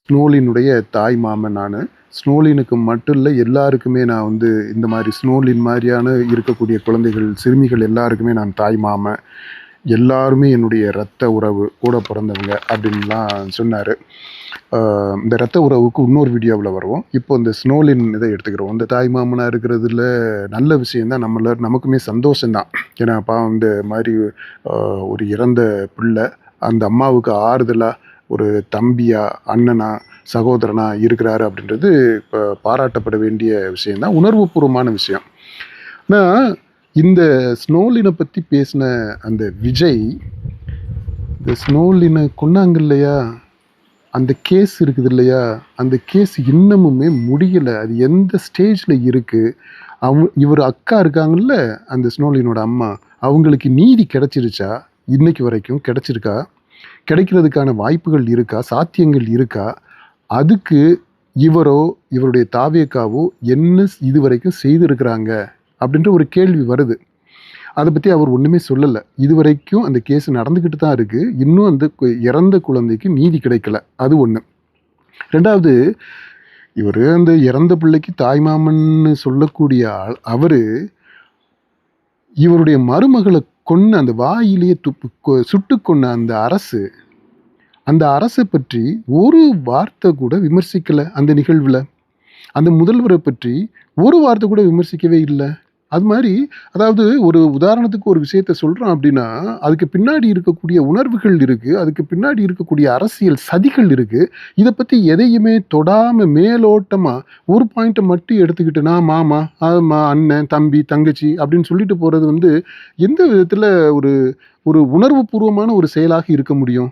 ஸ்னோலினுடைய தாய் மாமன் நானு. ஸ்னோலினுக்கு மட்டும் இல்ல, எல்லாருக்குமே நான் வந்து இந்த மாரி ஸ்னோலின் மாரியான இருக்கக்கூடிய குழந்தைகள், சிறுமிகள் எல்லாருக்குமே நான் தாய் மாமன். எல்லாருமே என்னுடைய இரத்த உறவு, கூட பொறந்தவங்க அப்படின்லாம் சொன்னாரு. இந்த இரத்த உறவுக்கு இன்னொரு வீடியோவுல வருவோம். இப்போ இந்த ஸ்னோலின் இத எடுத்துக்கிறோம். இந்த தாய் மாமனா இருக்கிறதுல நல்ல விஷயம் தான். நமக்குமே சந்தோஷம் தான். ஏன்னா பாவம் இந்த மாரி அ ஒரு இறந்த பிள்ள, அந்த அம்மாவுக்கு ஆறுதலா ஒரு தம்பியா, அண்ணனா, சகோதரனா இருக்கிறாரு அப்படின்றது பாராட்டப்பட வேண்டிய விஷயம் தான். உணர்வுபூர்வமான விஷயம். ஆனா, இந்த ஸ்னோலின பத்தி பேசின அந்த விஜய், இந்த ஸ்னோலின கொன்னாங்க இல்லையா? அந்த கேஸ் இருக்குது இல்லையா? அந்த கேஸ் இன்னமுமே முடியல. அது எந்த ஸ்டேஜ்ல இருக்கு? இவரு அக்கா இருக்காங்கல்ல, அந்த ஸ்னோலினோட அம்மா. அவங்களுக்கு நீதி கிடைச்சிருச்சா? இன்னைக்கு வரைக்கும் கிடைச்சிருக்கா? கிடைக்கிறதுக்கான வாய்ப்புகள் இருக்கா? சாத்தியங்கள் இருக்கா? அதுக்கு இவரோ, இவருடைய தாவேக்காவோ என்ன இதுவரைக்கும் செய்திருக்கிறாங்க? அப்படின்ற ஒரு கேள்வி வருது. அத பத்தி அவர் ஒண்ணுமே சொல்லல. இதுவரைக்கும் அந்த கேஸ் நடந்துகிட்டு தான் இருக்கு. இன்னும் அந்த இறந்த குழந்தைக்கு நீதி கிடைக்கல. அது 1. 2வது, இவரு அந்த இறந்த பிள்ளைக்கு தாய்மாமன்னு சொல்லக்கூடிய அவரு, இவருடைய மருமகள கொன்னு அந்த வாயிலேயே சுட்டுக் கொன்ன அந்த அரசு, அந்த அரச பற்றி ஒரு வார்த்தை கூட விமர்சிக்கல அந்த நிகழ்வுல. அந்த முதல்வர பற்றி ஒரு வார்த்தை கூட விமர்சிக்கவே இல்ல. அது மாரி, அதாவது ஒரு உதாரணத்துக்கு ஒரு விஷயத்த சொல்றோம் அப்டின்னா, அதுக்கு பின்னாடி இருக்கக்கூடிய உணர்வுகள் இருக்கு. அதுக்கு பின்னாடி இருக்கக்கூடிய அரசியல் சதிகள் இருக்கு. இத பத்தி எதையுமே தொடாம மேலோட்டமா ஒரு பாயிண்ட்ட மட்டும் எடுத்துக்கிட்டு, நான் மாமா, ஆமா அண்ணன், தம்பி, தங்கச்சி அப்டின்னு சொல்லிட்டு போறது வந்து எந்த விதத்துல ஒரு ஒரு உணர்வுபூர்வமான ஒரு செயலாக இருக்க முடியும்?